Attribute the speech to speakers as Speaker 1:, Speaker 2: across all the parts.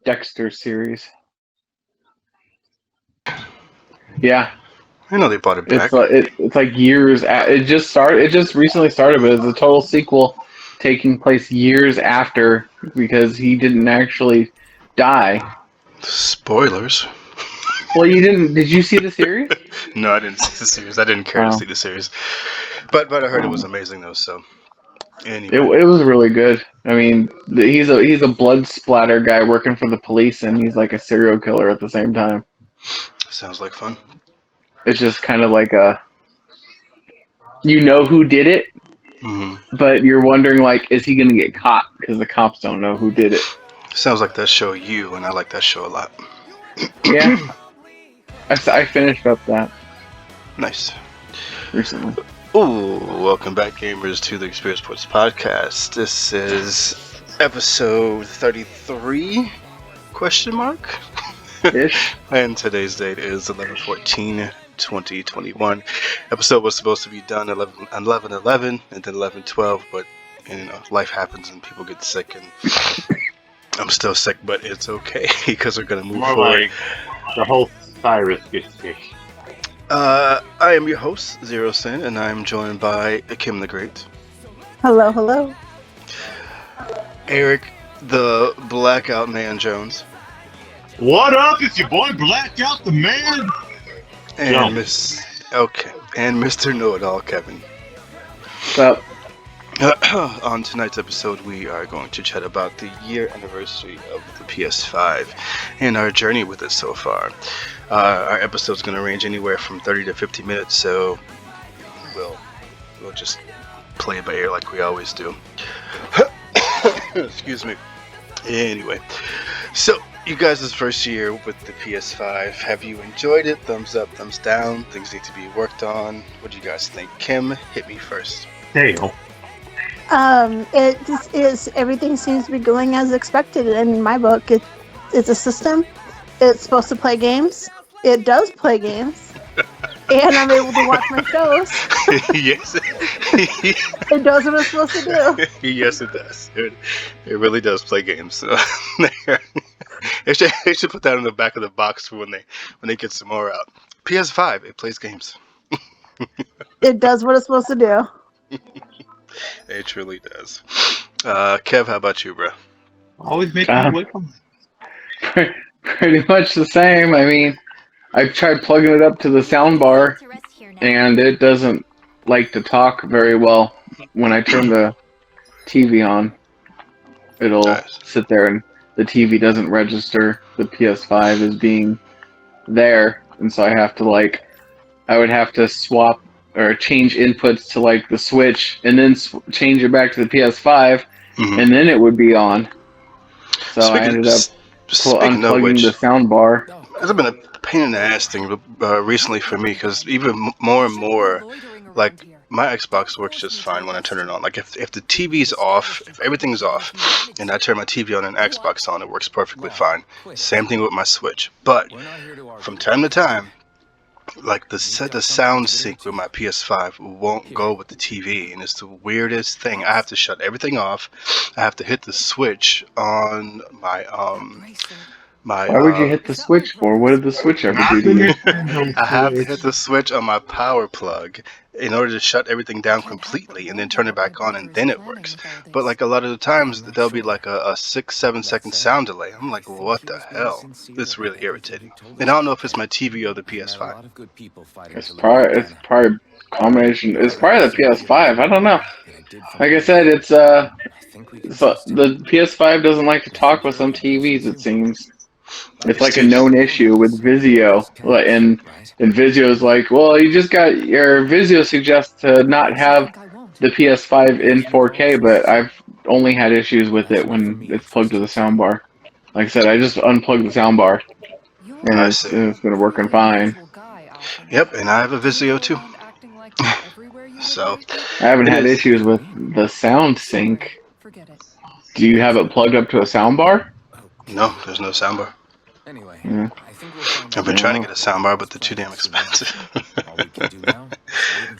Speaker 1: Dexter series. Yeah,
Speaker 2: I know they brought it back.
Speaker 1: it's like years. It just started. It just recently started, but it's a total sequel taking place years after because he didn't actually die.
Speaker 2: Spoilers.
Speaker 1: Well, you didn't. Did you see the series?
Speaker 2: No, I didn't see the series. I didn't care to see the series. But I heard it was amazing though. So anyway,
Speaker 1: It was really good. I mean, he's a blood splatter guy working for the police, and he's like a serial killer at the same time.
Speaker 2: sounds like fun.
Speaker 1: It's just kind of like you know who did it, but you're wondering like, is he gonna get caught? Because the cops don't know who did it.
Speaker 2: Sounds like that show You, and I like that show a lot.
Speaker 1: Yeah, I finished up that
Speaker 2: Nice.
Speaker 1: recently.
Speaker 2: Ooh, welcome back, gamers, to the Experience Sports Podcast. This is episode 33? Question mark?
Speaker 1: Ish.
Speaker 2: And today's date is 11/14/2021. Episode was supposed to be done 11/11 and then 11/12, but life happens and people get sick, and I'm still sick, but it's okay because we're gonna move
Speaker 3: More
Speaker 2: forward.
Speaker 3: like the whole Cyrus gets sick.
Speaker 2: I am your host, Zero Sin, and I'm joined by Kim the Great,
Speaker 4: Hello, hello.
Speaker 2: Eric the Blackout Man Jones,
Speaker 3: What up? It's your boy Blackout the Man.
Speaker 2: and
Speaker 3: Yo.
Speaker 2: and Mr. Know-It-All Kevin.
Speaker 1: What's up?
Speaker 2: On tonight's episode, we are going to chat about the year anniversary of the PS5 and our journey with it so far. Our episode's going to range anywhere from 30 to 50 minutes, so we'll just play it by ear like we always do. Excuse me. Anyway, so you guys' first year with the PS5, have you enjoyed it? Thumbs up, thumbs down? Things need to be worked on? What do you guys think? Kim, hit me first.
Speaker 3: Hell.
Speaker 4: It just is. Everything seems to be going as expected in my book. It's a system. It's supposed to play games. It does play games, and I'm able to watch my shows.
Speaker 2: Yes.
Speaker 4: It does what it's supposed to do.
Speaker 2: Yes, it does. It really does play games. So they should put that in the back of the box for when they get some more out. PS5, it plays games.
Speaker 4: It does what it's supposed to do.
Speaker 2: It truly does. Kev, how about you, bro?
Speaker 3: Always make me welcome.
Speaker 1: Pretty much the same. I mean, I've tried plugging it up to the soundbar, and it doesn't like to talk very well. When I turn the TV on, it'll sit there, and the TV doesn't register the PS5 as being there, and so I would have to swap or change inputs to like the Switch, and then change it back to the PS5, and then it would be on. So I ended up unplugging the soundbar.
Speaker 2: It's been a pain in the ass thing recently for me, because even more and more, like, my Xbox works just fine when I turn it on. Like, if the TV's off, if everything's off, and I turn my TV on and Xbox on, it works perfectly fine. Same thing with my Switch. But from time to time, like the sound sync with my PS5 won't go with the TV, and it's the weirdest thing. I have to shut everything off. I have to hit the switch on my Why
Speaker 1: would you hit the switch for? What did the switch ever do to you?
Speaker 2: I have to hit the switch on my power plug in order to shut everything down completely and then turn it back on, and then it works. But like a lot of the times, there'll be like a 6-7 second sound delay. I'm like, what the hell? It's really irritating. And I don't know if it's my TV or the PS5.
Speaker 1: It's probably a combination. It's probably the PS5. I don't know. Like I said, so the PS5 doesn't like to talk with some TVs, it seems. It's like a known issue with Vizio, and Vizio's like, well, you just got your Vizio suggests to not have the PS5 in 4K, but I've only had issues with it when it's plugged to the soundbar. Like I said, I just unplugged the soundbar, and it's been working fine.
Speaker 2: Yep, and I have a Vizio too. So
Speaker 1: I haven't
Speaker 2: it
Speaker 1: had
Speaker 2: is.
Speaker 1: issues with the sound sync. Do you have it plugged up to a soundbar?
Speaker 2: No, there's no soundbar.
Speaker 1: Yeah.
Speaker 2: I've been trying to
Speaker 1: Yeah.
Speaker 2: get a soundbar, but they're too damn expensive.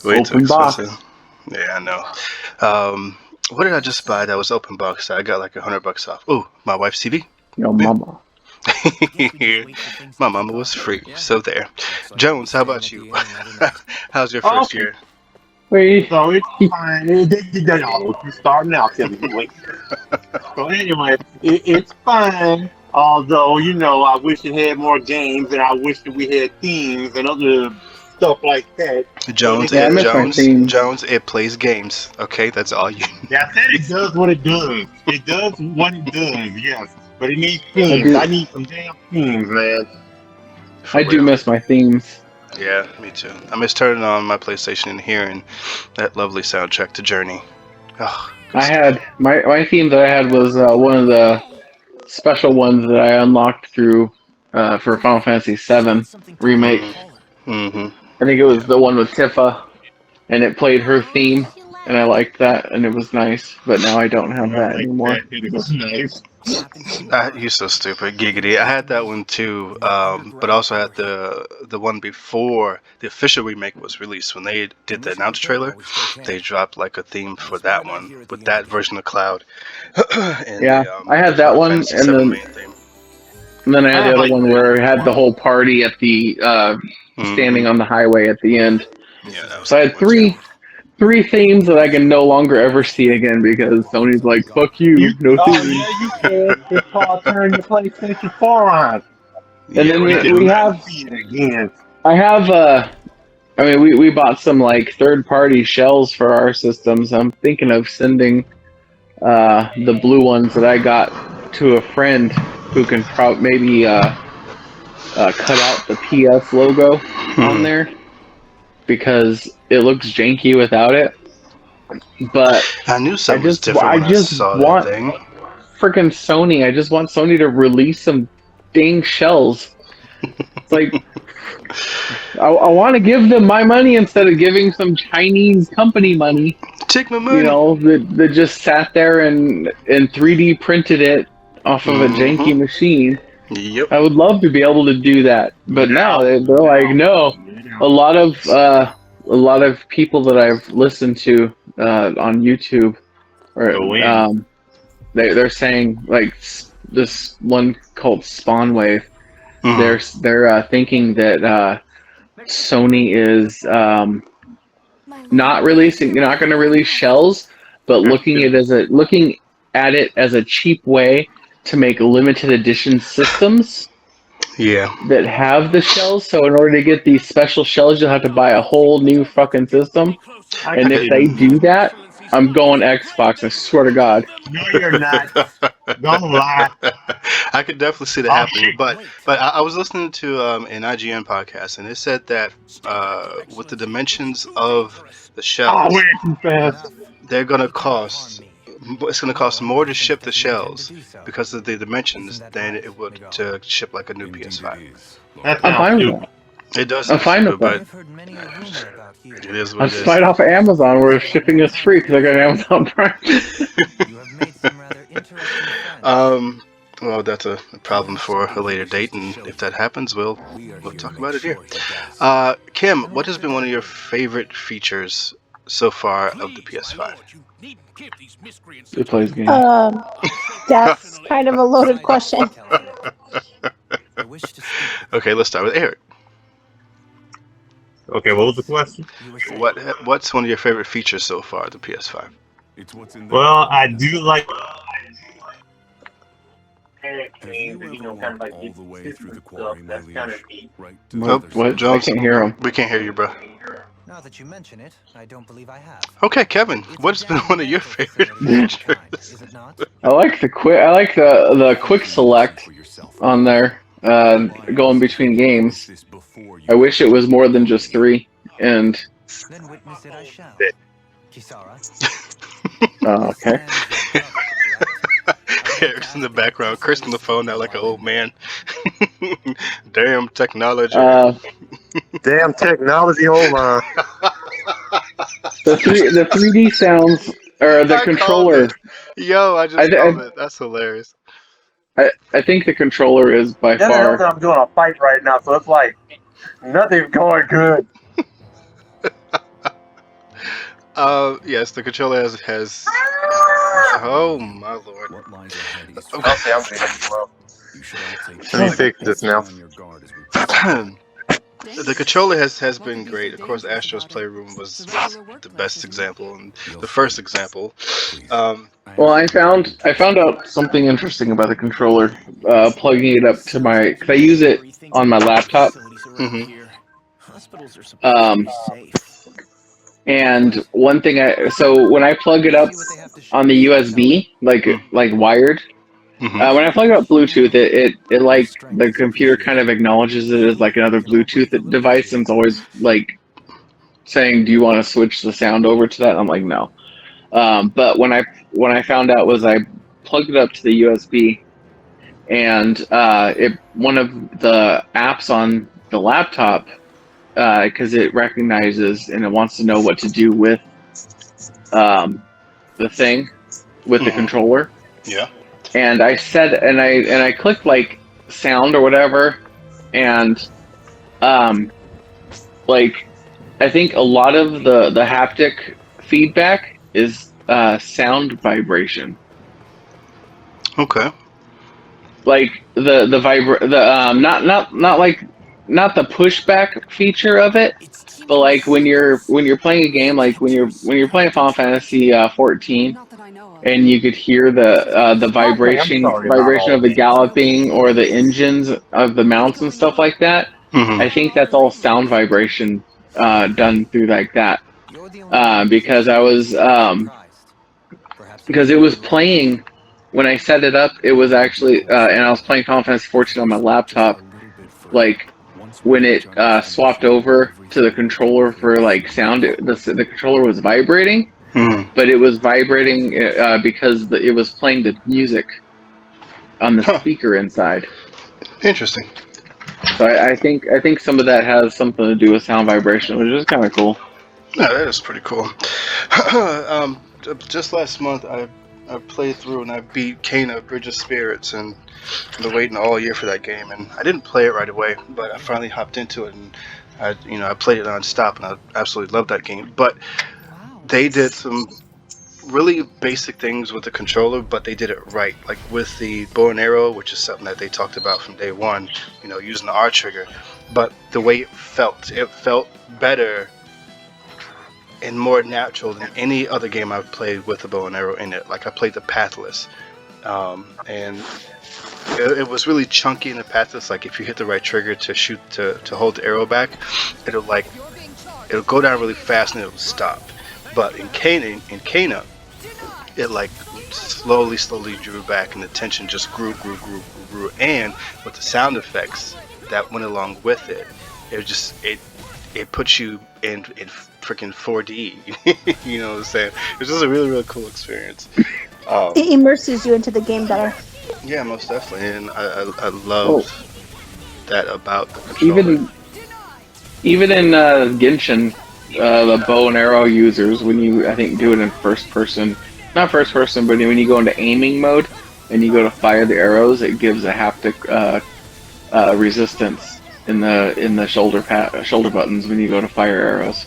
Speaker 2: Way too
Speaker 1: Open box.
Speaker 2: expensive. Yeah, I know. What did I just buy that was open box? I got like $100 off. Oh, my wife's TV.
Speaker 1: Yo, mama.
Speaker 2: My mama was free, so there. Jones, how about you? How's your first year?
Speaker 1: Wait.
Speaker 3: So it's fine. You're starting out, Kevin. Wait. So anyway, it's fine. Although, I wish it had more games, and I wish that we had themes and other stuff like that.
Speaker 2: Jones,
Speaker 1: Yeah, I miss my theme.
Speaker 2: Jones, it plays games. Okay, that's all you.
Speaker 3: That's it. It does what it does. It does what it does. Yes, but it needs themes. I need some damn themes, man.
Speaker 1: I do miss my themes.
Speaker 2: Yeah, me too. I miss turning on my PlayStation and hearing that lovely soundtrack to Journey. Oh,
Speaker 1: I had my theme that I had was one of the special ones that I unlocked through for Final Fantasy VII remake.
Speaker 2: Mm-hmm.
Speaker 1: I think it was the one with Tifa, and it played her theme, and I liked that, and it was nice. But now I don't have that anymore.
Speaker 3: It was nice.
Speaker 2: You're so stupid, giggity. I had that one too, but I also had the one before the official remake was released. When they did the announce trailer, they dropped like a theme for that one with that version of Cloud. And
Speaker 1: Yeah, I had that one, and then I had the other one where it had the whole party at the standing on the highway at the end.
Speaker 2: Yeah,
Speaker 1: So I had three themes that I can no longer ever see again because Sony's like, fuck you, no theme.
Speaker 3: Oh, yeah, you can. It's called turn your PlayStation 4 on.
Speaker 1: And then we have,
Speaker 3: see it again.
Speaker 1: I have, I mean, we bought some like third-party shells for our systems. I'm thinking of sending the blue ones that I got to a friend who can maybe cut out the PS logo on there because it looks janky without it. But
Speaker 2: I knew something was different when I saw
Speaker 1: want
Speaker 2: that thing.
Speaker 1: Freaking Sony. I just want Sony to release some dang shells. It's like I want to give them my money instead of giving some Chinese company money.
Speaker 2: Take my money.
Speaker 1: You know, that just sat there and 3D printed it off of a janky machine.
Speaker 2: Yep.
Speaker 1: I would love to be able to do that, but now they're like, no. A lot of people that I've listened to on YouTube, or they're saying like this one called Spawn Wave. They're thinking that Sony is not going to release shells, but looking at it as a cheap way to make limited edition systems.
Speaker 2: Yeah.
Speaker 1: That have the shells. So in order to get these special shells, you'll have to buy a whole new fucking system. And if they do that, I'm going Xbox. I swear to God.
Speaker 3: No, you're not. Don't lie.
Speaker 2: I could definitely see that happening, but I was listening to an IGN podcast, and it said that with the dimensions of the shells, they're gonna cost. It's gonna cost more to ship the shells because of the dimensions than it would to ship like a new PS5.
Speaker 1: I'm fine with that.
Speaker 2: It does.
Speaker 1: I'm fine with that.
Speaker 2: It is what it is.
Speaker 1: I'm right off of Amazon where shipping is free because I got Amazon Prime.
Speaker 2: Well, that's a problem for a later date, and if that happens, we'll talk about it here. Kim, what has been one of your favorite features so far of the PS5?
Speaker 1: It plays games.
Speaker 4: That's kind of a loaded question.
Speaker 2: Okay, let's start with Eric.
Speaker 3: Okay, what was the question?
Speaker 2: What's one of your favorite features so far of the PS5?
Speaker 3: Well, I do like.
Speaker 1: What?
Speaker 2: Jones,
Speaker 1: I can't hear him.
Speaker 2: We can't hear you, bro.
Speaker 5: Now that you mention it, I don't believe I have.
Speaker 2: Okay, Kevin, what's been one of your favorite features?
Speaker 5: Is it not?
Speaker 1: I like the quick select on there, going between games. I wish it was more than just 3. And
Speaker 5: Then witness it I shall. Kisara.
Speaker 1: oh, okay.
Speaker 2: Eric's in the background, cursing the phone out like an old man. Damn technology.
Speaker 3: Damn technology, hold on.
Speaker 1: The 3D sounds or the
Speaker 2: I called
Speaker 1: controller.
Speaker 2: it. Yo, I
Speaker 1: I,
Speaker 2: just called it. That's hilarious.
Speaker 1: I think the controller is by
Speaker 3: Then I know
Speaker 1: far.
Speaker 3: that I'm doing a fight right now, so it's like nothing's going good.
Speaker 2: Yes, the controller has. Oh my lord.
Speaker 6: What lies ahead is
Speaker 3: Okay, I'm getting well.
Speaker 6: You should all take
Speaker 3: Let me
Speaker 6: care.
Speaker 3: fix this now.
Speaker 6: On your guard as we proceed.
Speaker 2: The controller has been great. Of course, Astro's Playroom was the best example and the first example.
Speaker 6: Please.
Speaker 1: Well, I found out something interesting about the controller. Plugging it up to my, because I use it on my laptop.
Speaker 2: Mhm.
Speaker 5: Hospitals are supposed to
Speaker 1: Um,
Speaker 5: be safe.
Speaker 1: and one thing so when I plug it up on the USB, like wired,
Speaker 2: Mhm.
Speaker 1: when I plug it up Bluetooth, it like the computer kind of acknowledges it as like another Bluetooth device, and it's always like saying, "Do you want to switch the sound over to that?" I'm like, "No." But when I found out was I plugged it up to the USB, and it one of the apps on the laptop, because it recognizes and it wants to know what to do with the thing with the
Speaker 2: Mhm.
Speaker 1: controller.
Speaker 2: Yeah.
Speaker 1: And I clicked like sound or whatever, and um, like I think a lot of the haptic feedback is sound vibration.
Speaker 2: Okay.
Speaker 1: Like not like not the pushback feature of it, but like when you're playing a game, like when you're playing Final Fantasy 14, and you could hear the
Speaker 3: Okay, I'm sorry about
Speaker 1: vibration
Speaker 3: all
Speaker 1: of the
Speaker 3: this.
Speaker 1: galloping or the engines of the mounts and stuff like that.
Speaker 2: Mhm.
Speaker 1: I think that's all sound vibration done through like that.
Speaker 5: You're the only one who
Speaker 1: Because I was
Speaker 5: surprised. Perhaps
Speaker 1: because it was playing when I set it up. It was actually and I was playing Final Fantasy 14 on my laptop.
Speaker 6: A little bit further.
Speaker 1: Like
Speaker 6: Once we
Speaker 1: when it
Speaker 6: reach understanding
Speaker 1: swapped
Speaker 6: fully,
Speaker 1: over to the
Speaker 6: everything
Speaker 1: controller for like sound, the controller was vibrating,
Speaker 2: Mhm.
Speaker 1: but it was vibrating because it was playing the music on the
Speaker 2: Huh.
Speaker 1: speaker inside.
Speaker 2: Interesting.
Speaker 1: So I think some of that has something to do with sound vibration, which is kind of cool.
Speaker 2: Yeah, that is pretty cool. Just last month, I played through and I beat Kena Bridge of Spirits, and I've been waiting all year for that game, and I didn't play it right away, but I finally hopped into it, and I played it non-stop, and I absolutely loved that game. But they did some really basic things with the controller, but they did it right. Like with the bow and arrow, which is something that they talked about from day one, using the R trigger. But the way it felt better and more natural than any other game I've played with a bow and arrow in it. Like I played the Pathless, and it was really chunky in the Pathless. Like if you hit the right trigger to shoot to hold the arrow back, it'll go down really fast and it'll stop. But in Kana, it like slowly drew back and the tension just grew, and with the sound effects that went along with it, it puts you in freaking 4D. You know what I'm saying? It was just a really cool experience.
Speaker 4: It immerses you into the game better.
Speaker 2: Yeah, most definitely, and I loved that about the controller.
Speaker 1: Even in Genshin, the bow and arrow users, when you I think do it in first person, not first person, but when you go into aiming mode and you go to fire the arrows, it gives a haptic resistance in the shoulder buttons when you go to fire arrows.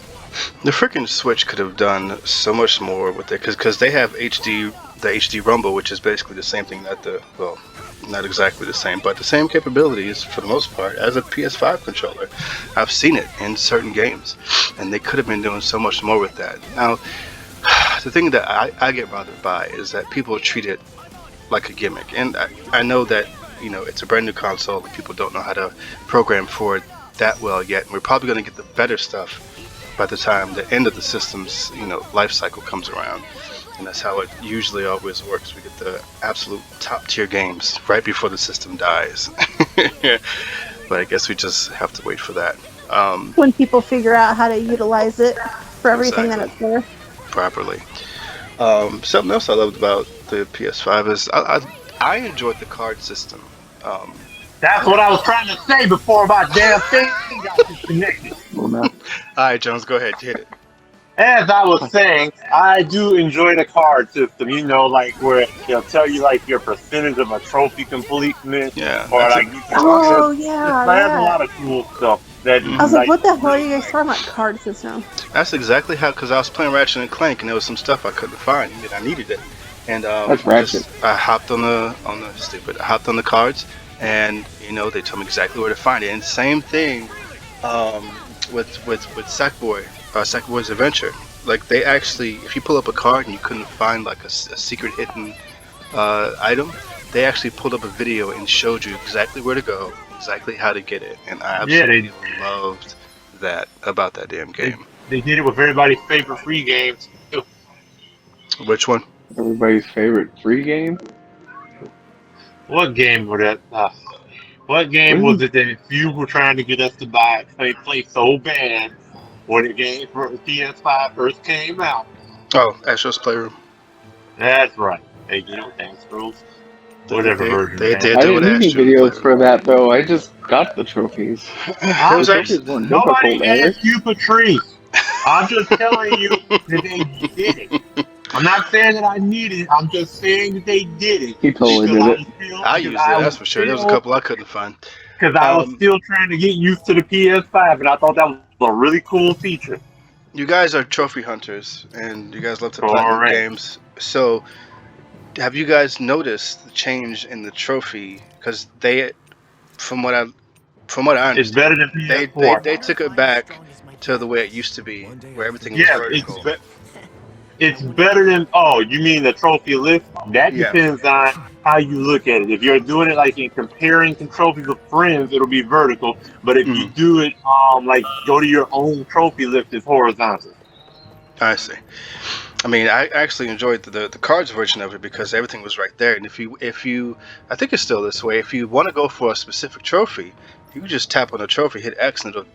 Speaker 2: The freaking Switch could have done so much more with it, because they have the HD Rumble, which is basically the same thing not exactly the same, but the same capabilities for the most part as a PS5 controller. I've seen it in certain games, and they could have been doing so much more with that. Now, the thing that I get bothered by is that people treat it like a gimmick, and I know that it's a brand new console and people don't know how to program for it that well yet, and we're probably going to get the better stuff by the time the end of the system's life cycle comes around. And that's how it usually always works. We get the absolute top tier games right before the system dies. But I guess we just have to wait for that.
Speaker 4: When people figure out how to utilize it for everything that it's for.
Speaker 2: Properly. Something else I loved about the PS5 is I enjoyed the card system.
Speaker 3: That's what I was trying to say before my damn thing got disconnected.
Speaker 1: Well, no.
Speaker 2: All right, Jones, go ahead, hit it.
Speaker 3: As I was saying, I do enjoy the card system. You know, like where they'll tell you like your percentage of a trophy completeness,
Speaker 2: Yeah,
Speaker 3: or
Speaker 2: that's
Speaker 3: like
Speaker 2: it.
Speaker 3: you
Speaker 4: Oh
Speaker 3: can.
Speaker 4: yeah,
Speaker 3: There's a
Speaker 4: yeah.
Speaker 3: lot of cool stuff that
Speaker 4: I was like,
Speaker 3: like.
Speaker 4: what the hell are you guys talking about? Card system.
Speaker 2: That's exactly how, because I was playing Ratchet and Clank, and there was some stuff I couldn't find, and I needed it. And
Speaker 1: That's Ratchet.
Speaker 2: I hopped on I hopped on the cards, and they told me exactly where to find it. And same thing with Sackboy, Sackboy's Adventure. Like they actually, if you pull up a card and you couldn't find like a secret hidden item, they actually pulled up a video and showed you exactly where to go, exactly how to get it, and I absolutely loved that about that damn game.
Speaker 3: They did it with everybody's favorite free games. Too.
Speaker 2: Which one?
Speaker 1: Everybody's favorite free game.
Speaker 3: What game was that? What game was it that you were trying to get us to play so bad when the game for the PS5 first came out?
Speaker 2: Oh, Astro's Playroom.
Speaker 3: That's right. Hey, Astros. Whatever version.
Speaker 2: They
Speaker 3: man.
Speaker 2: did
Speaker 1: I
Speaker 2: do
Speaker 1: didn't
Speaker 2: it.
Speaker 1: need any videos for that though. I just got the trophies.
Speaker 3: I'm
Speaker 2: was
Speaker 3: just-
Speaker 2: actually-
Speaker 1: weren't
Speaker 3: Nobody
Speaker 1: difficult, Eric.
Speaker 3: asked you, Patrice. I'm just telling you that they did it. I'm not saying that I need it. I'm just saying that they did it.
Speaker 1: He totally did it.
Speaker 2: I used it, that's for sure. There was a couple I couldn't find.
Speaker 3: Because I was still trying to get used to the PS5, and I thought that was a really cool feature.
Speaker 2: You guys are trophy hunters, and you guys love to play
Speaker 3: Correct.
Speaker 2: games. So, have you guys noticed the change in the trophy? Because from what I
Speaker 3: It's
Speaker 2: understand,
Speaker 3: better than PS4.
Speaker 2: they took it back to the way it used to be, where everything was
Speaker 3: Yes,
Speaker 2: vertical.
Speaker 3: it's better than. Oh, you mean the trophy list? That
Speaker 2: Yeah.
Speaker 3: depends on how you look at it. If you're doing it like in comparing trophies with friends, it'll be vertical. But if you do it, like go to your own trophy list, it's horizontal.
Speaker 2: I see. I mean, I actually enjoyed the cards version of it because everything was right there. And if you, I think it's still this way. If you want to go for a specific trophy, you can just tap on the trophy, hit X, and it'll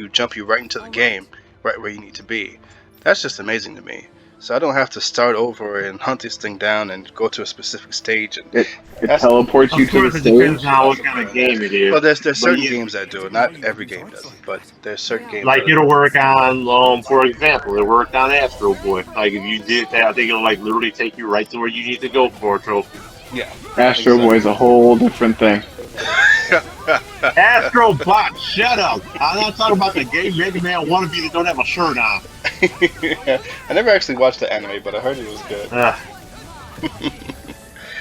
Speaker 2: jump you right into the game, right where you need to be. That's just amazing to me. So I don't have to start over and hunt this thing down and go to a specific stage. And
Speaker 1: It teleports you
Speaker 3: Of
Speaker 1: to
Speaker 3: course,
Speaker 1: the
Speaker 3: it depends
Speaker 1: stage.
Speaker 3: on what kind of game it is.
Speaker 2: well, there's certain
Speaker 3: yeah.
Speaker 2: games that do it. Not every game does it, but there's certain games.
Speaker 3: Like
Speaker 2: that
Speaker 3: it'll work on, for example, it worked on Astro Boy. Like if you did that, I think it'll like literally take you right to where you need to go for a trophy.
Speaker 2: yeah.
Speaker 1: Astro Boy's a whole different thing.
Speaker 3: Astro Bot, shut up! I'm not talking about the game Mega Man wannabe that don't have a shirt on.
Speaker 2: I never actually watched the anime, but I heard it was good.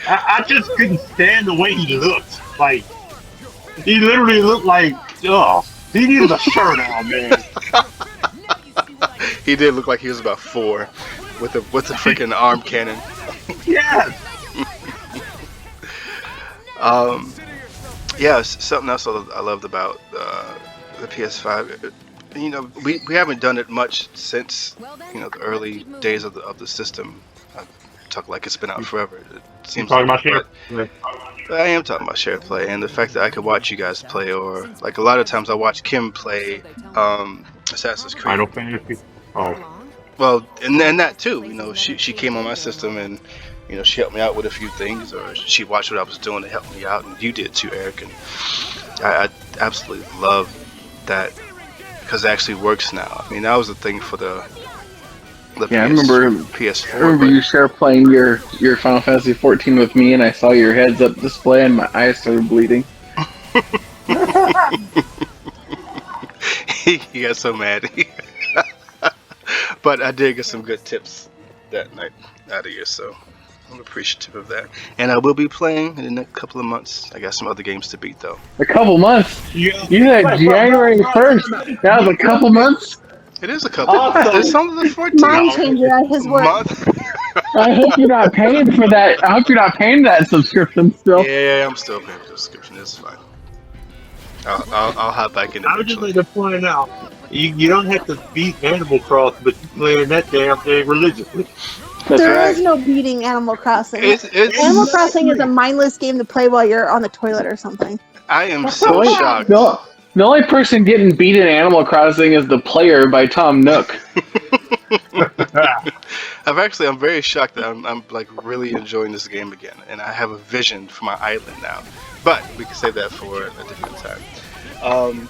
Speaker 3: I just couldn't stand the way he looked. Like he literally looked like, he needed a shirt on, man.
Speaker 2: He did look like he was about 4, with the freaking arm cannon.
Speaker 3: Yes.
Speaker 2: Yeah, something else I loved about the PS5. We haven't done it much since the early days of the system. I talk like it's been out forever. It seems
Speaker 3: Talking
Speaker 2: like,
Speaker 3: about share.
Speaker 2: but I am talking about share play, and the fact that I could watch you guys play, or like a lot of times I watch Kim play Assassin's Creed.
Speaker 3: Final Fantasy. Oh.
Speaker 2: Well, and that too. She came on my system and she helped me out with a few things, or she watched what I was doing to help me out, and you did too, Eric. And I absolutely love that because it actually works now. I mean, that was the thing for the
Speaker 1: Yeah, I remember
Speaker 2: PS4.
Speaker 1: I remember you share playing your Final Fantasy 14 with me, and I saw your heads-up display, and my eyes started bleeding.
Speaker 2: He got so mad. But I did get some good tips that night out of you, so I'm appreciative of that. And I will be playing in the next couple of months. I got some other games to beat, though.
Speaker 1: A couple months?
Speaker 3: Yeah.
Speaker 1: You said January 1st. That was a couple months?
Speaker 2: It is a couple.
Speaker 3: Awesome.
Speaker 2: It's only the 14th
Speaker 4: Mind changer at his work.
Speaker 2: month.
Speaker 1: I hope you're not paying for that. I hope you're not paying that subscription still.
Speaker 2: Yeah, I'm still paying for the subscription. It's fine. I'll hop back in
Speaker 3: I would just
Speaker 2: eventually.
Speaker 3: like to point out, you don't have to beat Animal Cross, but you playing that damn thing religiously.
Speaker 1: That's
Speaker 4: There
Speaker 1: right.
Speaker 4: is no beating Animal Crossing.
Speaker 2: It's
Speaker 4: Animal Crossing is a mindless game to play while you're on the toilet or something.
Speaker 2: I am so
Speaker 1: Really?
Speaker 2: shocked.
Speaker 1: The only person getting beat in Animal Crossing is The Player by Tom Nook.
Speaker 2: I'm very shocked that I'm like really enjoying this game again, and I have a vision for my island now. But we can save that for a different time. Um,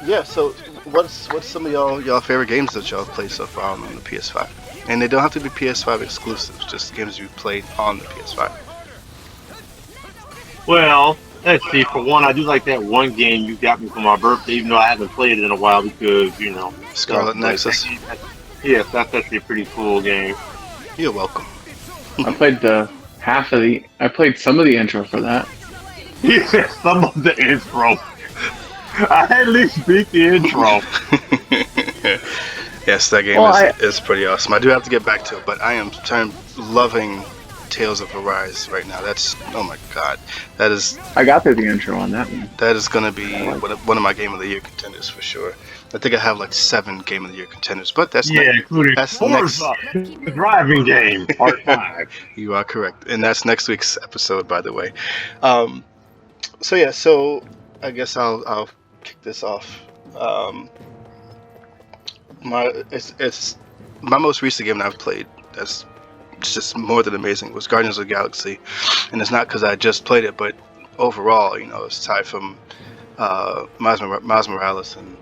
Speaker 2: yeah. So what's some of y'all favorite games that y'all played so far on the PS5? And they don't have to be PS5 exclusives, just games you played on the PS5.
Speaker 3: Well, let's see. For one, I do like that one game you got me for my birthday, even though I haven't played it in a while because
Speaker 2: Scarlet
Speaker 3: stuff. But
Speaker 2: Nexus.
Speaker 3: yes, that's actually a pretty cool game.
Speaker 2: You're welcome.
Speaker 1: I played I played some of the intro for that.
Speaker 3: Yeah, some of the intro. I at least beat the intro.
Speaker 2: Yes, that game
Speaker 1: Well,
Speaker 2: is pretty awesome. I do have to get back to it, but I'm loving Tales of Arise right now. That's, oh my god,
Speaker 1: I got through the intro on that one.
Speaker 2: that is gonna be one of my Game of the Year contenders for sure. I think I have like 7 Game of the Year contenders, but that's
Speaker 3: Yeah, including
Speaker 2: that's
Speaker 3: Forza, the driving game, part 5.
Speaker 2: You are correct, and that's next week's episode, by the way. Um, so I guess I'll kick this off. It's my most recent game that I've played. That's just more than amazing. Was Guardians of the Galaxy, and it's not because I just played it, but overall, aside from Miles Morales and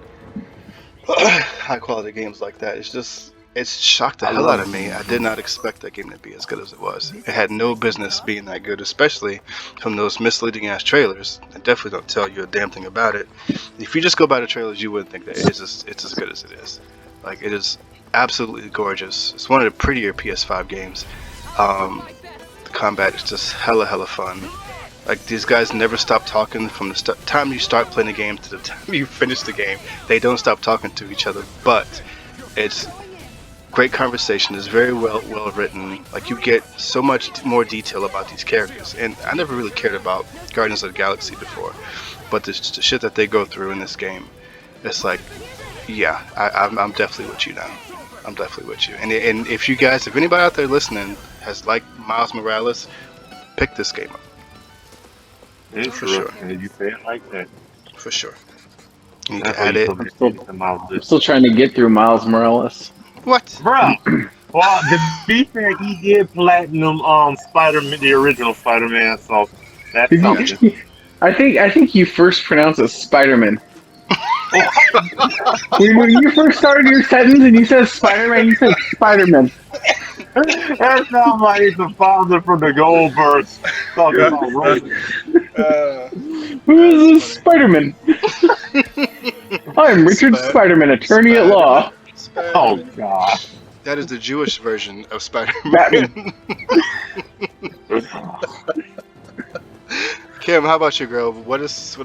Speaker 2: high quality games like that, it's shocked the hell out of me. I did not expect that game to be as good as it was. It had no business being that good, especially from those misleading ass trailers. They definitely don't tell you a damn thing about it. If you just go by the trailers, you wouldn't think that it's as good as it is. Like, it is absolutely gorgeous. It's one of the prettier PS5 games. The combat is just hella fun. Like, these guys never stop talking from the time you start playing the game to the time you finish the game. They don't stop talking to each other, but it's great conversation. It's very well written. Like, you get so much more detail about these characters, and I never really cared about Guardians of the Galaxy before, but the shit that they go through in this game, it's like, yeah, I'm definitely with you now. I'm definitely with you. And if anybody out there listening has liked Miles Morales, pick this game up.
Speaker 3: For sure. And you say it like that.
Speaker 2: For sure. You can add it.
Speaker 1: I'm still trying to get through Miles Morales.
Speaker 2: What?
Speaker 3: Bruh. Well, to be fair, he did platinum Spider-Man, the original Spider-Man, so that's
Speaker 1: Did
Speaker 3: something.
Speaker 1: you, I think you first pronounced it Spider-Man. when you first started your sentence and you said Spider-Man, you said Spider-Man.
Speaker 3: That sounds like he's the father from the Goldbergs talking about Roman.
Speaker 1: Who is this Spider-Man? I'm Richard Spider-Man, attorney at law.
Speaker 3: Oh, God.
Speaker 2: That is the Jewish version of Spider-Man.
Speaker 1: Batman.
Speaker 2: Kim, how about you, girl? What is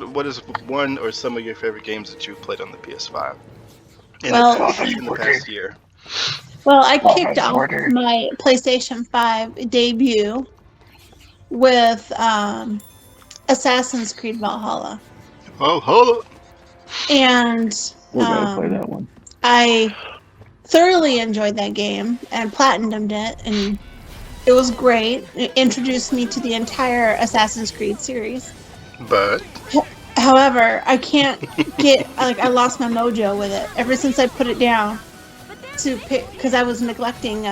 Speaker 2: one or some of your favorite games that you've played on the PS5 in the past year?
Speaker 4: Well, I kicked off my PlayStation 5 debut with Assassin's Creed Valhalla.
Speaker 2: Oh, hold up.
Speaker 4: And
Speaker 1: We're gonna play that one.
Speaker 4: I thoroughly enjoyed that game and platinumed it, and it was great. It introduced me to the entire Assassin's Creed series.
Speaker 2: But
Speaker 4: However, I can't get I lost my mojo with it ever since I put it down to pick because I was neglecting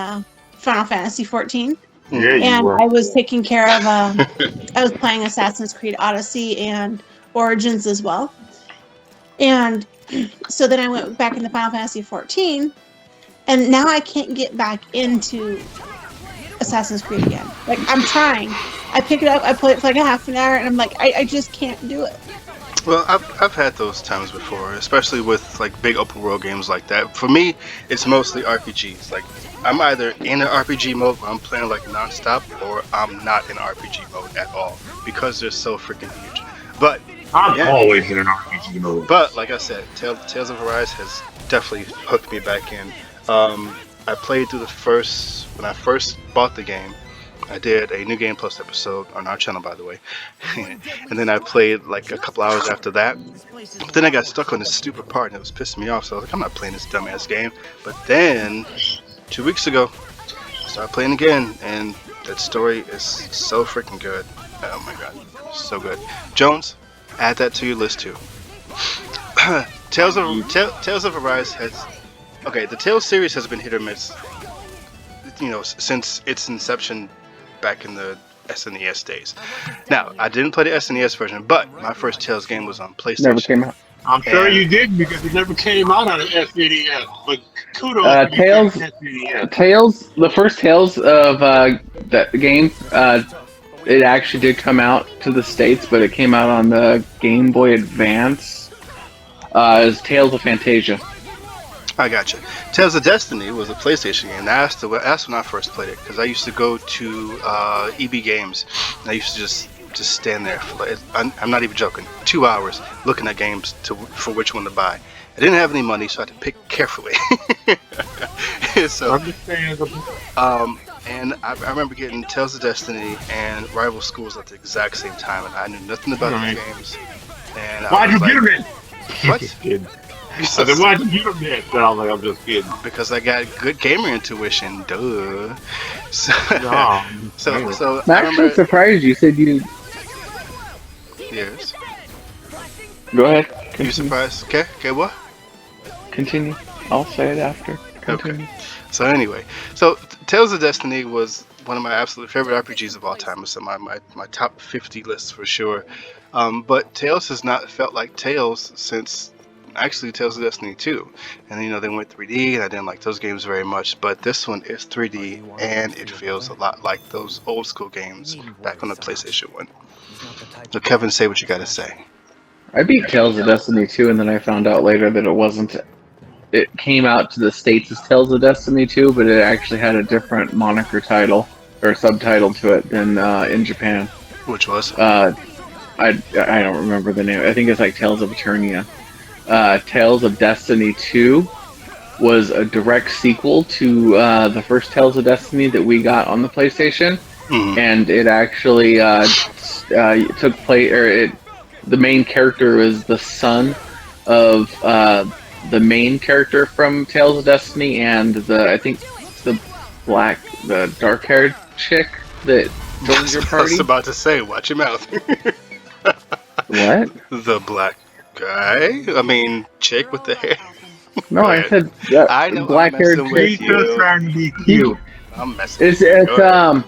Speaker 4: Final Fantasy 14.
Speaker 3: Yeah, you
Speaker 4: And
Speaker 3: were.
Speaker 4: I was taking care of I was playing Assassin's Creed Odyssey and Origins as well. And so then I went back into Final Fantasy 14, and now I can't get back into Assassin's Creed again. Like, I'm trying. I pick it up, I play it for like a half an hour, and I'm like, I just can't do it.
Speaker 2: well, I've had those times before, especially with like big open world games like that. For me, it's mostly RPGs. Like, I'm either in an RPG mode where I'm playing like nonstop, or I'm not in RPG mode at all because they're so freaking huge. But
Speaker 3: I'm always in an RPG mode.
Speaker 2: But like I said, Tales of Arise has definitely hooked me back in. I played through when I first bought the game. I did a New Game Plus episode on our channel, by the way, and then I played like a couple hours after that. But then I got stuck on this stupid part, and it was pissing me off. So I was like, I'm not playing this dumbass game. But then 2 weeks ago, I started playing again, and that story is so freaking good. Oh my god, so good. Jones, add that to your list too. Tales of Arise has okay, the Tales series has been hit or miss, since its inception back in the SNES days. Now, I didn't play the SNES version, but my first Tales game was on PlayStation.
Speaker 1: Never came out.
Speaker 3: I'm sure
Speaker 2: And-
Speaker 3: you didn't because it never came out on an SNES. But kudos to you
Speaker 1: Tales-
Speaker 3: for SNES.
Speaker 1: Tales, the first Tales of that game, it actually did come out to the States, but it came out on the Game Boy Advance. As Tales of Fantasia.
Speaker 2: I gotcha. Tales of Destiny was a PlayStation game. That's when I first played it, because I used to go to EB Games, and I used to just stand there for I'm not even joking, 2 hours looking at games for which one to buy. I didn't have any money, so I had to pick carefully. So,
Speaker 3: Understandable.
Speaker 2: and I remember getting Tales of Destiny and Rival Schools at the exact same time, and I knew nothing about
Speaker 3: Right.
Speaker 2: these games. And
Speaker 3: Why'd you get them then?
Speaker 2: What?
Speaker 3: Just kidding. I said, why'd you get them then? So I was like, I'm just kidding.
Speaker 2: Because I got good gamer intuition, duh. So,
Speaker 3: No,
Speaker 2: so
Speaker 1: I'm
Speaker 2: I
Speaker 1: actually
Speaker 2: remember.
Speaker 1: surprised you said you.
Speaker 2: Yes.
Speaker 1: Go ahead.
Speaker 2: You
Speaker 1: Continue.
Speaker 2: surprised? Okay, what?
Speaker 1: Continue. I'll say it after. Continue.
Speaker 2: So anyway, Tales of Destiny was one of my absolute favorite RPGs of all time. It's on my top 50 list for sure. But Tales has not felt like Tales since actually Tales of Destiny 2. And they went 3D, and I didn't like those games very much. But this one is 3D, and it feels a lot like those old school games back on the PlayStation 1. So Kevin, say what you gotta say.
Speaker 1: I beat Tales of Destiny 2, and then I found out later that it wasn't. It came out to the States as Tales of Destiny 2, but it actually had a different moniker title or subtitle to it than in Japan.
Speaker 2: Which was?
Speaker 1: I don't remember the name. I think it's like Tales of Eternia. Tales of Destiny 2 was a direct sequel to the first Tales of Destiny that we got on the PlayStation, and it actually took place. The main character was the son of the main character from Tales of Destiny, and the dark-haired chick that joins your
Speaker 2: I
Speaker 1: party.
Speaker 2: was about to say, watch your mouth.
Speaker 1: What?
Speaker 2: The black guy? I mean, chick with the hair.
Speaker 1: No,
Speaker 2: Go
Speaker 1: I
Speaker 2: ahead.
Speaker 1: said
Speaker 2: I know I'm
Speaker 1: black-haired
Speaker 2: messing with
Speaker 1: chick.
Speaker 3: He's just trying to be cute.
Speaker 2: I'm messing.
Speaker 1: It's
Speaker 2: Go ahead.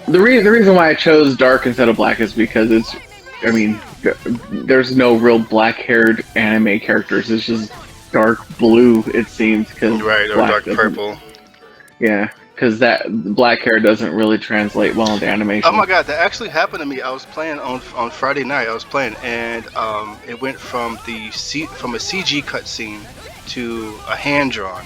Speaker 1: the reason why I chose dark instead of black is because there's no real black-haired anime characters. It's just dark blue, it seems.
Speaker 2: Right, or dark purple.
Speaker 1: Yeah, because that black hair doesn't really translate well into animation.
Speaker 2: Oh my god, that actually happened to me. I was playing on Friday night. And it went from from a CG cutscene to a hand-drawn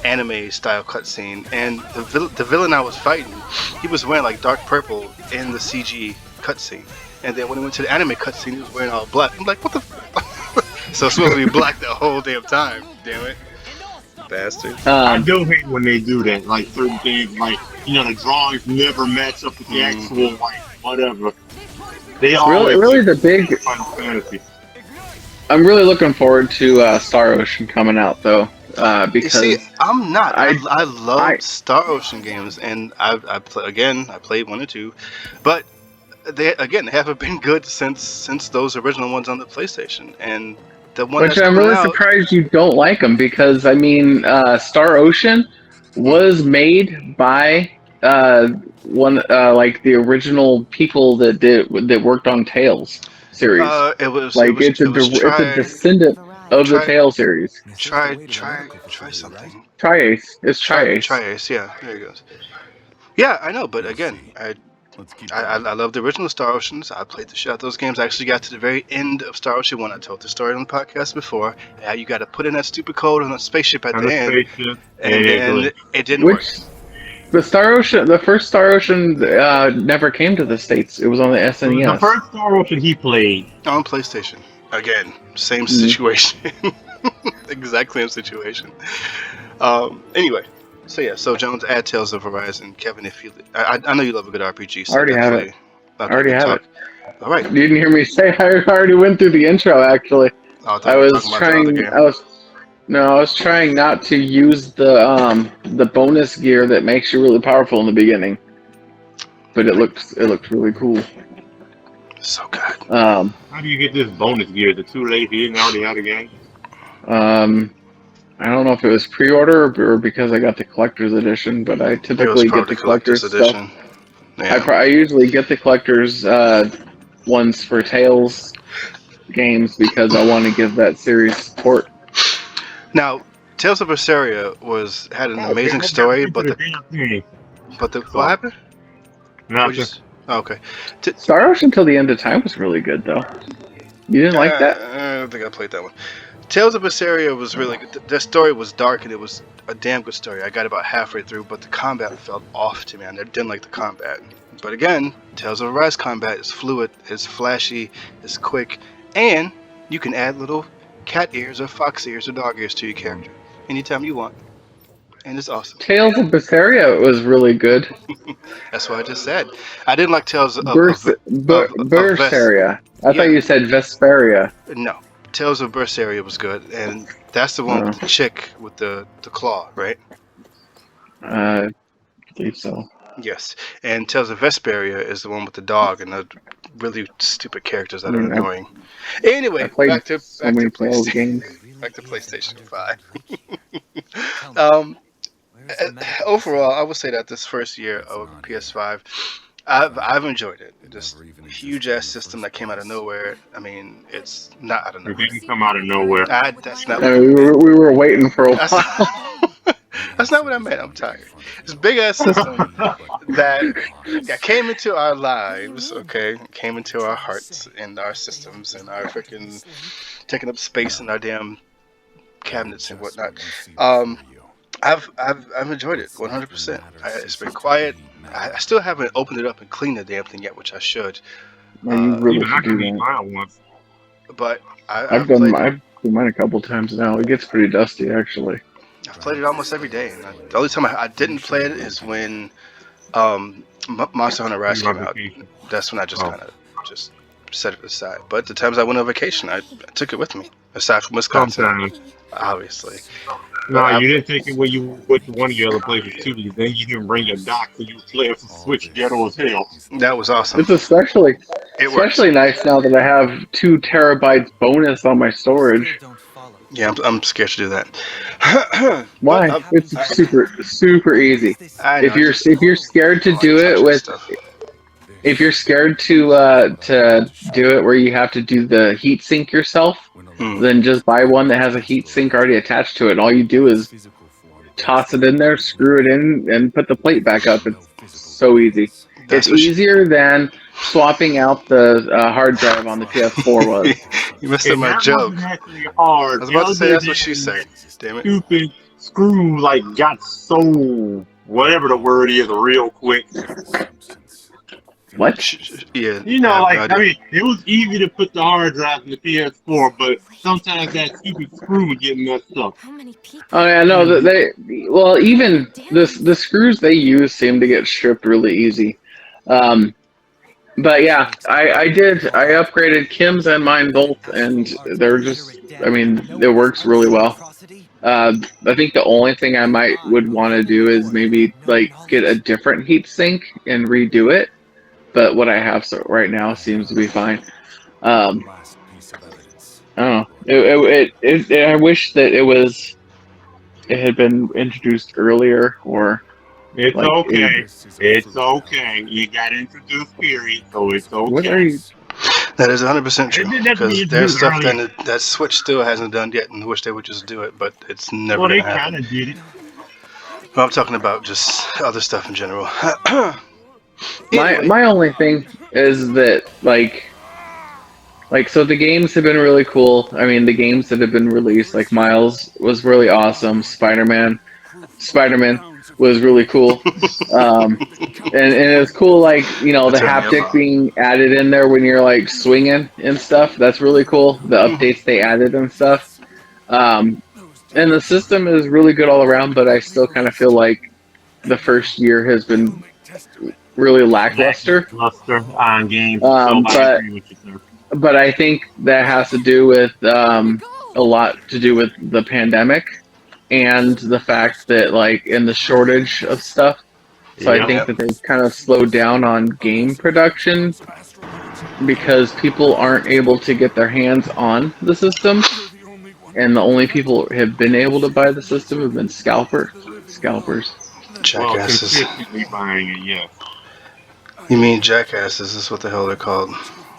Speaker 2: anime style cutscene. And the villain I was fighting, he was wearing like dark purple in the CG cutscene. And then when he went to the anime cutscene, he was wearing all black. I'm like, what the? So it's supposed to be black the whole damn time. Damn it, bastard.
Speaker 3: I do hate when they do that. Like certain things, like the drawings never match up with the actual, like whatever. They always
Speaker 1: really the big.
Speaker 3: Final Fantasy.
Speaker 1: I'm really looking forward to Star Ocean coming out though, because
Speaker 2: You see, I'm not. I
Speaker 1: I
Speaker 2: love Star Ocean games, and I played 1 and 2, but they haven't been good since those original ones on the PlayStation, and the one
Speaker 1: which
Speaker 2: that's
Speaker 1: I'm
Speaker 2: coming
Speaker 1: really
Speaker 2: out,
Speaker 1: surprised you don't like them because Star Ocean was made by like the original people that worked on Tales series. It's a descendant of the Tales series.
Speaker 2: Try something.
Speaker 1: Tri-Ace. It's Tri-Ace.
Speaker 2: Tri-Ace, yeah, there you go. Yeah, I know, but again, I love the original Star Oceans. I played the shit out of those games. I actually got to the very end of Star Ocean 1. I told the story on the podcast before. How you got to put in that stupid code on a spaceship at the end, and then it didn't work.
Speaker 1: The first Star Ocean never came to the States. It was on the SNES.
Speaker 3: The first Star Ocean he played
Speaker 2: On PlayStation. Again, same situation. Exact same situation. Anyway. So Jones, add Tales of Horizon. Kevin, if you... I know you love a good RPG. So
Speaker 1: I already have it.
Speaker 2: Okay,
Speaker 1: already have it.
Speaker 2: All right.
Speaker 1: You didn't hear me say I already went through the intro, actually. I was trying not to use the bonus gear that makes you really powerful in the beginning. But it looked really cool.
Speaker 2: So good.
Speaker 3: How do you get this bonus gear? Is it too late? You didn't already have the game?
Speaker 1: I don't know if it was pre-order or because I got the collector's edition, but I
Speaker 2: It was
Speaker 1: typically get
Speaker 2: probably
Speaker 1: the
Speaker 2: collector's
Speaker 1: collector's stuff.
Speaker 2: edition. Yeah.
Speaker 1: I usually get the collector's ones for Tales games because I want to give that series support.
Speaker 2: Now, Tales of Berseria had an amazing story, but the what happened?
Speaker 3: Nothing.
Speaker 2: Oh, okay.
Speaker 1: Star Ocean Till the End of Time was really good, though. You didn't like that?
Speaker 2: I don't think I played that one. Tales of Berseria was really good. Their story was dark, and it was a damn good story. I got about halfway through, but the combat felt off to me. I didn't like the combat. But again, Tales of Arise combat is fluid, it's flashy, it's quick, and you can add little cat ears or fox ears or dog ears to your character anytime you want. And it's awesome.
Speaker 1: Tales of Berseria was really good.
Speaker 2: That's what I just said. I didn't like Tales of
Speaker 1: Berseria. I thought you said Vesperia.
Speaker 2: No. Tales of Berseria was good, and that's the one with the chick with the claw, right?
Speaker 1: I believe so.
Speaker 2: Yes. And Tales of Vesperia is the one with the dog and the really stupid characters that are annoying. Anyway, back to PlayStation. Back to PlayStation 5. Overall, I would say that this first year of PS5, I've enjoyed it. This huge ass system that came out of nowhere. I mean, it's not out of nowhere.
Speaker 3: It didn't come out of nowhere.
Speaker 2: That's not.
Speaker 1: We were waiting for a while.
Speaker 2: That's not what I meant. I'm tired. This big ass system that came into our lives. Okay, came into our hearts and our systems and our freaking taking up space in our damn cabinets and whatnot. I've enjoyed it 100%. It's been quiet. I still haven't opened it up and cleaned the damn thing yet, which I should.
Speaker 1: You really should do that.
Speaker 2: But
Speaker 1: I've done mine a couple times now. It gets pretty dusty, actually.
Speaker 2: I've played it almost every day. And the only time I didn't play it is when Monster Hunter Rise came out. That's when I just kind of just set it aside. But the times I went on vacation, I took it with me. Aside from Wisconsin, obviously.
Speaker 3: No, you didn't take it when you went to one of your other places too. Then you didn't bring your dock, so you play it for Switch ghetto as hell.
Speaker 2: That was awesome.
Speaker 1: It's especially nice now that I have 2 terabytes bonus on my storage.
Speaker 2: Yeah, I'm scared to do that.
Speaker 1: Why? It's super easy. If you're scared to do it with, if you're scared to do it where you have to do the heat sink yourself, then just buy one that has a heat sink already attached to it. And all you do is toss it in there, screw it in, and put the plate back up. It's so easy. It's easier than swapping out the hard drive on the PS4 was.
Speaker 2: You missed my joke.
Speaker 3: Hard.
Speaker 2: I was about to say that's what she said. Damn it.
Speaker 3: Stupid screw got so whatever the word is real quick.
Speaker 1: What?
Speaker 2: Yeah.
Speaker 3: You know, I mean, it was easy to put the hard drive in the PS4, but sometimes that stupid screw would get messed up.
Speaker 1: Oh yeah, no, even the screws they use seem to get stripped really easy. But yeah, I upgraded Kim's and mine both, and they're just, I mean, it works really well. I think the only thing I would want to do is maybe get a different heat sink and redo it. But what I have right now seems to be fine. I don't know. I wish that it had been introduced earlier, or.
Speaker 3: It's okay. It's okay. You got introduced, period, so it's okay.
Speaker 1: What are you?
Speaker 2: That is 100% true. Because there's stuff that Switch still hasn't done yet, and I wish they would just do it, but it's never going to happen.
Speaker 3: Well, they kind of did it.
Speaker 2: Well, I'm talking about just other stuff in general.
Speaker 1: My only thing is that so the games have been really cool. I mean, the games that have been released, like Miles was really awesome. Spider-Man was really cool. And it was cool, the haptic being added in there when you're swinging and stuff. That's really cool. The updates they added and stuff. And the system is really good all around, but I still kind of feel like the first year has been really lackluster
Speaker 3: on games.
Speaker 1: But I think that has to do with a lot to do with the pandemic and the fact that in the shortage of stuff. So I think that they've kind of slowed down on game production because people aren't able to get their hands on the system. and the only people who have been able to buy the system have been scalpers.
Speaker 3: Well,
Speaker 2: Jackasses.
Speaker 3: consistently buying it, yes.
Speaker 2: You mean jackasses? Is what the hell they're called.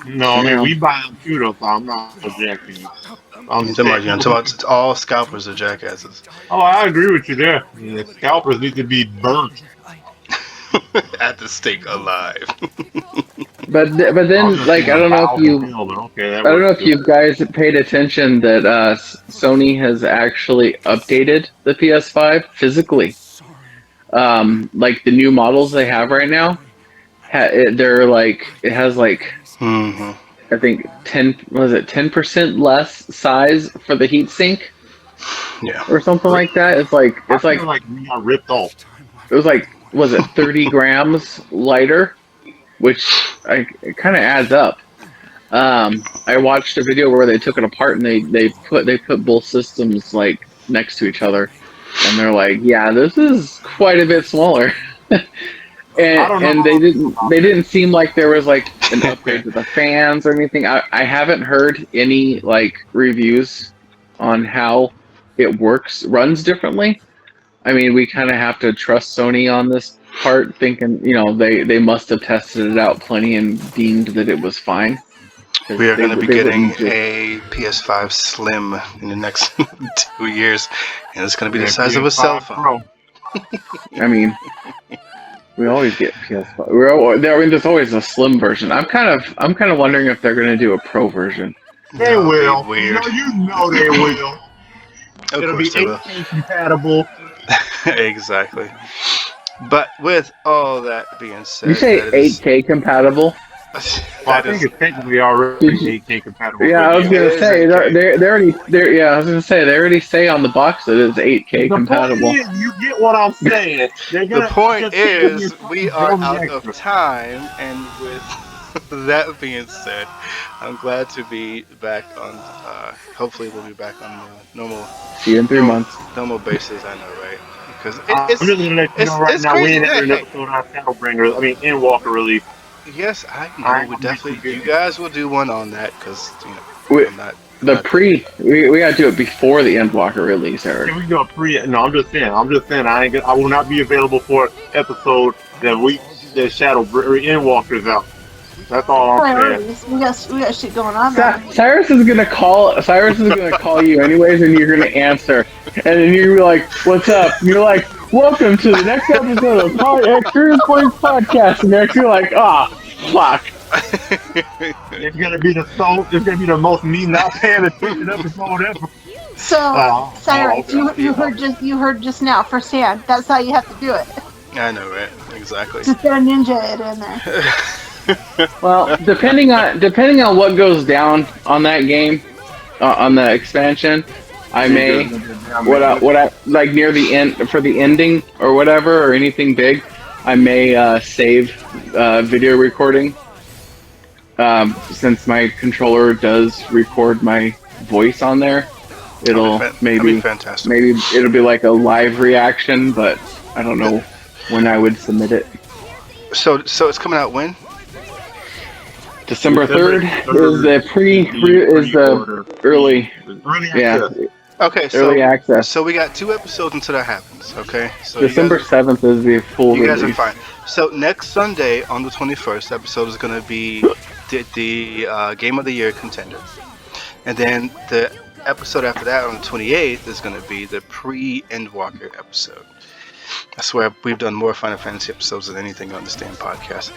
Speaker 3: No, I mean,
Speaker 1: Yeah.
Speaker 3: we buy them too, though, so I'm not objecting you. I'm
Speaker 2: I'm
Speaker 3: saying,
Speaker 2: talking about all scalpers are jackasses.
Speaker 3: oh, I agree with you there. The scalpers need to be burnt.
Speaker 2: At the stake alive.
Speaker 1: But
Speaker 3: I was
Speaker 1: then,
Speaker 3: gonna
Speaker 1: like,
Speaker 3: say
Speaker 1: I don't know if
Speaker 3: 1,000
Speaker 1: you
Speaker 3: mil, but okay, that
Speaker 1: I don't know
Speaker 3: works
Speaker 1: if
Speaker 3: too.
Speaker 1: you guys paid attention that Sony has actually updated the PS5 physically. Like the new models they have right now, they're like it has like
Speaker 2: Mm-hmm.
Speaker 1: I think 10% less size for the heatsink
Speaker 2: Yeah.
Speaker 1: or something like that. It's
Speaker 3: I
Speaker 1: like
Speaker 3: feel like we got ripped off.
Speaker 1: it was like was it 30 grams lighter, which it kind of adds up. I watched a video where they took it apart and they put both systems like next to each other, and they're like, yeah, this is quite a bit smaller.
Speaker 3: I don't know.
Speaker 1: And they didn't seem like there was like an upgrade to the fans or anything. I haven't heard any like reviews on how it runs differently. I mean, we kind of have to trust Sony on this part, thinking they must have tested it out plenty and deemed that it was fine.
Speaker 2: We are going to be getting
Speaker 1: wouldn't just-
Speaker 2: a PS5 Slim in the next 2 years, and it's going to be the
Speaker 3: Yeah,
Speaker 2: size of a
Speaker 3: PS5
Speaker 2: cell phone.
Speaker 3: Pro.
Speaker 1: I mean, we always get PS5. There's always a slim version. I'm kind of wondering if they're going to do a pro version.
Speaker 3: They
Speaker 2: That would be
Speaker 3: will.
Speaker 2: weird.
Speaker 3: You know they will.
Speaker 2: Of
Speaker 3: It'll be
Speaker 2: course they will.
Speaker 3: 8K compatible.
Speaker 2: Exactly. But with all that being said,
Speaker 1: You say
Speaker 2: that is-
Speaker 1: 8K compatible?
Speaker 3: Well, I
Speaker 2: that
Speaker 3: think
Speaker 2: is-
Speaker 3: it's technically already 8K compatible.
Speaker 1: Yeah, I was
Speaker 2: It
Speaker 1: gonna
Speaker 2: is
Speaker 1: say
Speaker 2: 8K.
Speaker 1: I was gonna say they already say on the box that it's 8K
Speaker 3: The
Speaker 1: compatible.
Speaker 3: point is, you get what I'm saying. They're
Speaker 2: the
Speaker 3: gonna
Speaker 2: point
Speaker 3: just give
Speaker 2: is,
Speaker 3: you
Speaker 2: we are
Speaker 3: something
Speaker 2: out
Speaker 3: extra.
Speaker 2: of time, and with that being said, I'm glad to be back on. Hopefully, we'll be back on the
Speaker 1: See you in 3 months.
Speaker 2: normal basis. I know, right? Because
Speaker 3: I'm just gonna let you know right
Speaker 2: it's
Speaker 3: now, we
Speaker 2: crazy.
Speaker 3: ain't having
Speaker 2: Hey,
Speaker 3: an episode on Shadowbringer. I mean, Endwalker release.
Speaker 2: yes, I know.
Speaker 3: I-
Speaker 2: We
Speaker 3: I'm
Speaker 2: definitely.
Speaker 3: busy.
Speaker 2: You guys will do one on that because
Speaker 1: We-
Speaker 2: I'm not.
Speaker 1: The
Speaker 2: not-
Speaker 1: we gotta do it before the Endwalker release, Eric.
Speaker 3: Can we go No, I'm just saying. I will not be available for episode that Shadow Endwalker's out. That's all I'm saying.
Speaker 4: Priorities. We got shit going on there.
Speaker 1: Cyrus is gonna call you anyways, and you're gonna answer, and then you're like, "What's up?" And you're like, "Welcome to the next episode of Experience Points Podcast." And next you're like, "Ah, fuck."
Speaker 3: It's gonna be the most me not paying attention episode ever.
Speaker 4: So, Cyrus,
Speaker 3: okay.
Speaker 4: you heard just now firsthand. That's how you have to do it.
Speaker 2: I know, right? Exactly.
Speaker 4: Just get a ninja it in there.
Speaker 1: Well, depending on what goes down on that game, on the expansion, I may what I like near the end for the ending or whatever or anything big, I may save video recording. Since my controller does record my voice on there, it'll
Speaker 2: That'd be
Speaker 1: maybe
Speaker 2: fantastic.
Speaker 1: it'll be like a live reaction, but I don't know when I would submit it.
Speaker 2: So it's coming out when?
Speaker 1: December 3rd is the early yeah
Speaker 2: Okay,
Speaker 1: early
Speaker 2: so
Speaker 1: access.
Speaker 2: so we got 2 episodes until that happens. Okay, so
Speaker 1: December 7th is the full
Speaker 2: You guys are
Speaker 1: release.
Speaker 2: fine. So next Sunday on the 21st episode is going to be the Game of the Year contenders, and then the episode after that on the 28th is going to be the pre-Endwalker episode. I swear we've done more Final Fantasy episodes than anything on this damn podcast.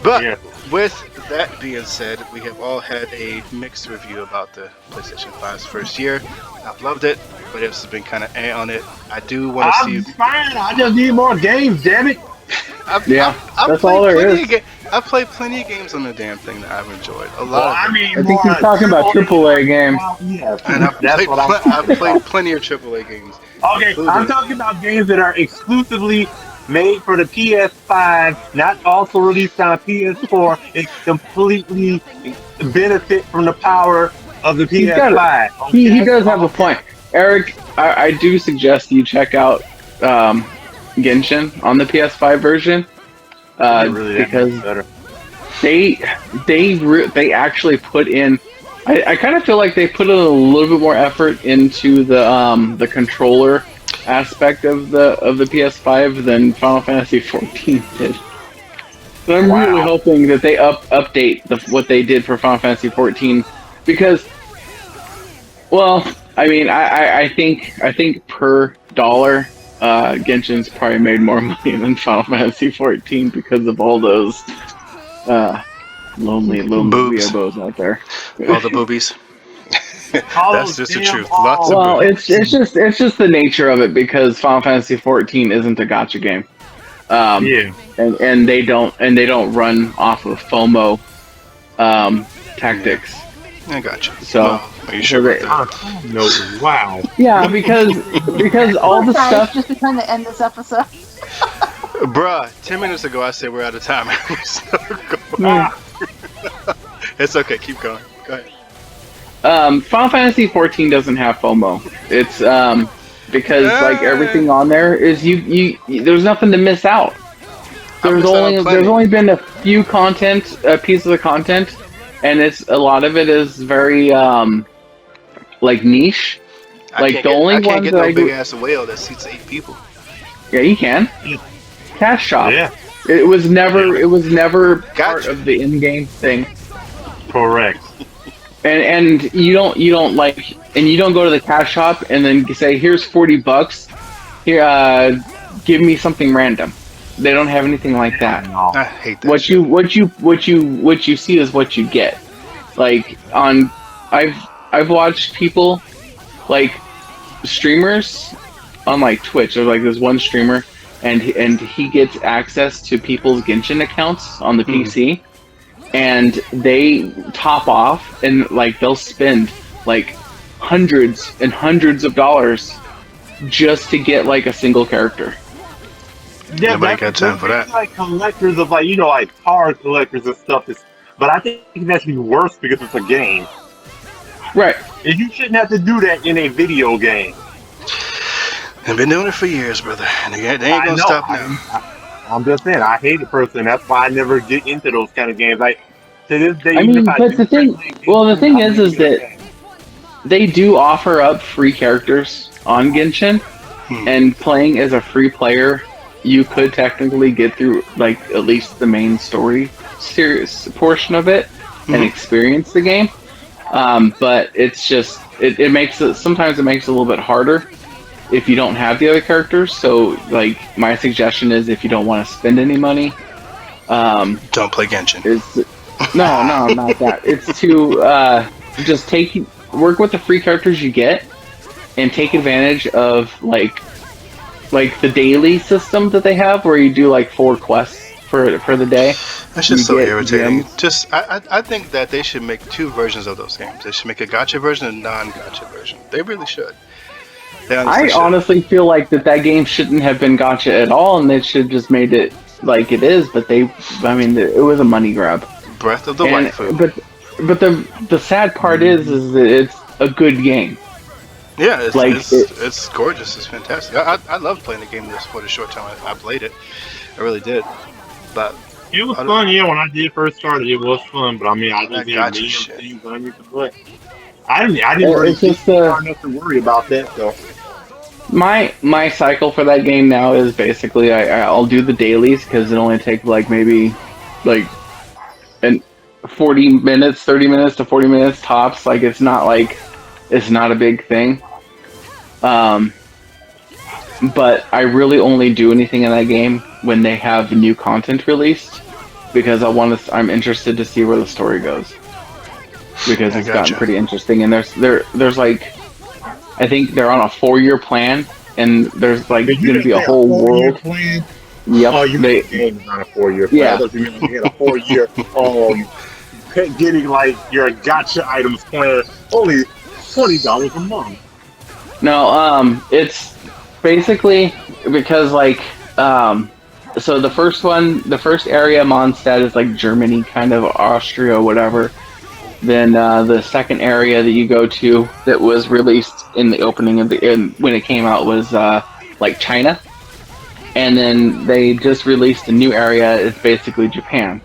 Speaker 2: But
Speaker 3: Yeah.
Speaker 2: with that being said, we have all had a mixed review about the PlayStation 5's first year. I've loved it, but it's been kind of on it. I do want to
Speaker 3: I'm
Speaker 2: see.
Speaker 3: fine. I just need more games, damn it.
Speaker 2: I've
Speaker 1: that's
Speaker 2: played
Speaker 1: all there
Speaker 2: plenty
Speaker 1: is.
Speaker 2: I've played plenty of games on the damn thing that I've enjoyed. A
Speaker 3: Well,
Speaker 2: lot of
Speaker 3: I
Speaker 2: them.
Speaker 3: mean,
Speaker 1: I think
Speaker 3: more
Speaker 1: he's talking about AAA games.
Speaker 3: Yes,
Speaker 2: And I've
Speaker 3: that's
Speaker 2: played,
Speaker 3: what I'm
Speaker 2: I've
Speaker 3: talking
Speaker 2: played
Speaker 3: about.
Speaker 2: plenty of AAA games.
Speaker 3: Okay, I'm talking about games that are exclusively made for the PS5, not also released on PS4. It completely benefit from the power of the
Speaker 1: He's got
Speaker 3: PS5.
Speaker 1: it. He does have a point. Eric, I do suggest you check out Genshin on the PS5 version because they actually put in I kind of feel like they put a little bit more effort into the controller aspect of the PS5 than Final Fantasy 14 did. So I'm really hoping that they update what they did for Final Fantasy 14 because, well, I mean, I think per dollar, Genshin's probably made more money than Final Fantasy 14 because of all those lonely
Speaker 2: Boobs.
Speaker 1: weeaboos out there.
Speaker 2: All the boobies. That's just the truth. Lots of
Speaker 1: Well,
Speaker 2: boobies.
Speaker 1: it's just the nature of it because Final Fantasy 14 isn't a gacha game. And they don't run off of FOMO tactics.
Speaker 2: I got you.
Speaker 1: So
Speaker 2: are you sure about that?
Speaker 3: No, wow.
Speaker 1: Yeah, because all the
Speaker 4: Sorry,
Speaker 1: stuff.
Speaker 4: just to kind of end this episode.
Speaker 2: Bruh, 10 minutes ago I said we're out of time. It's okay, keep going. Go ahead.
Speaker 1: Final Fantasy 14 doesn't have FOMO. It's because like everything on there is you there's nothing to miss out. There's only been a few pieces of content, and a lot of it is very like niche.
Speaker 2: I can't get no big ass whale that seats 8 people.
Speaker 1: Yeah, you can. Cash shop.
Speaker 3: Yeah.
Speaker 1: It was never part of the in-game thing.
Speaker 3: Correct.
Speaker 1: And you don't go to the cash shop and then say, here's $40. Here, give me something random. They don't have anything like that.
Speaker 2: I hate that.
Speaker 1: What you see is what you get. Like I've watched people, like streamers on like Twitch. There's like this one streamer, and he gets access to people's Genshin accounts on the PC, and they top off and like they'll spend like hundreds and hundreds of dollars just to get like a single character.
Speaker 3: Yeah,
Speaker 2: nobody got time for that.
Speaker 3: Like collectors of like card collectors and stuff. But I think it's actually worse because it's a game.
Speaker 1: Right.
Speaker 3: And you shouldn't have to do that in a video game.
Speaker 2: I've been doing it for years, brother. And they ain't gonna stop now.
Speaker 3: I'm just saying, I hate it personally. That's why I never get into those kind of games. Like to this day,
Speaker 1: I mean, but the thing is that they do offer up free characters on Genshin, and playing as a free player, you could technically get through like at least the main story series portion of it and experience the game. But it's just it makes it sometimes it makes it a little bit harder if you don't have the other characters. So like my suggestion is if you don't want to spend any money,
Speaker 2: don't play Genshin.
Speaker 1: No, not that. It's to just work with the free characters you get and take advantage of like the daily system that they have where you do like 4 quests for the day.
Speaker 2: That's just so irritating. Just I think that they should make 2 versions of those games. They should make a gacha version and a non-gacha version. They really should.
Speaker 1: I honestly feel like that game shouldn't have been gacha at all, and they should just made it like it is. But it was a money grab.
Speaker 2: Breath of the Waifu.
Speaker 1: But the sad part is that it's a good game.
Speaker 2: Yeah, it's gorgeous. It's fantastic. I loved playing the game for the short time I played it. I really did. But
Speaker 3: it was fun, yeah. When I did first start it was fun. But I mean, I just
Speaker 2: gotcha
Speaker 3: didn't
Speaker 2: shit.
Speaker 3: things I used to play. I didn't really think far enough to worry about that though.
Speaker 1: My cycle for that game now is basically I'll do the dailies because it only takes like maybe like 40 minutes, 30 minutes to 40 minutes tops. Like it's not a big thing. But I really only do anything in that game when they have new content released because I'm interested to see where the story goes. Because it's gotten pretty interesting, and there's like, I think they're on a 4-year plan, and there's like going to be a whole world.
Speaker 3: Plan?
Speaker 1: Yep.
Speaker 3: Oh, you mean the game is on a 4-year plan?
Speaker 1: Yeah.
Speaker 3: I thought you meant you had a 4-year. Oh, getting like your gacha items plan only $20 a month.
Speaker 1: No, it's basically because like, so the first area Mondstadt is like Germany, kind of Austria, whatever. Then the second area that you go to that was released in the opening of when it came out was like China, and then they just released a new area. It's basically Japan.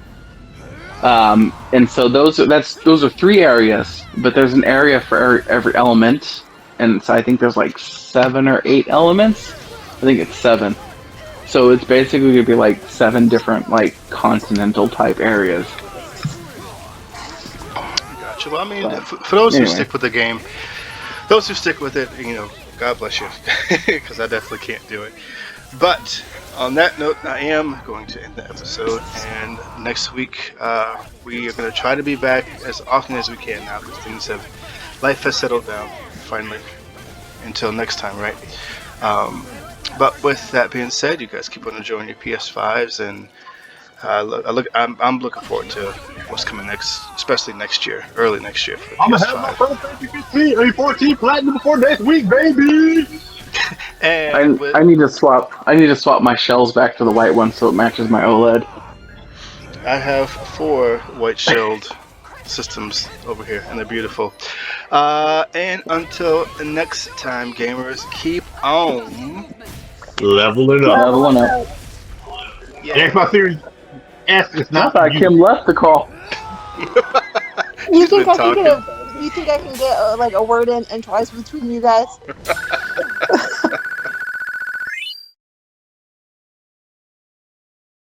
Speaker 1: And so those are 3 areas, but there's an area for every element, and so I think there's like 7 or 8 elements. I think it's 7. So it's basically gonna be like 7 different like continental type areas.
Speaker 2: Gotcha. Well, I mean, for those who
Speaker 1: Anyway.
Speaker 2: stick with the game, those who stick with it, God bless you, because I definitely can't do it. But on that note, I am going to end the episode, and next week we are going to try to be back as often as we can now, because life has settled down finally. Until next time, right? But with that being said, you guys keep on enjoying your PS5s, and I'm looking forward to what's coming next, especially next year, early next year for the
Speaker 3: I'm gonna
Speaker 2: PS5.
Speaker 3: have my first 14 platinum before next week, baby.
Speaker 2: And
Speaker 1: I need to swap my shells back to the white one so it matches my OLED.
Speaker 2: I have 4 white shelled systems over here, and they're beautiful. And until next time, gamers, keep on
Speaker 3: Leveling up.
Speaker 1: Leveling up.
Speaker 3: Xbox Series S is
Speaker 1: I
Speaker 3: not
Speaker 1: thought
Speaker 3: for you.
Speaker 1: Kim left the call.
Speaker 4: You
Speaker 2: She's
Speaker 4: think
Speaker 2: been
Speaker 4: I can
Speaker 2: talking.
Speaker 4: get like a word in and twice between you guys?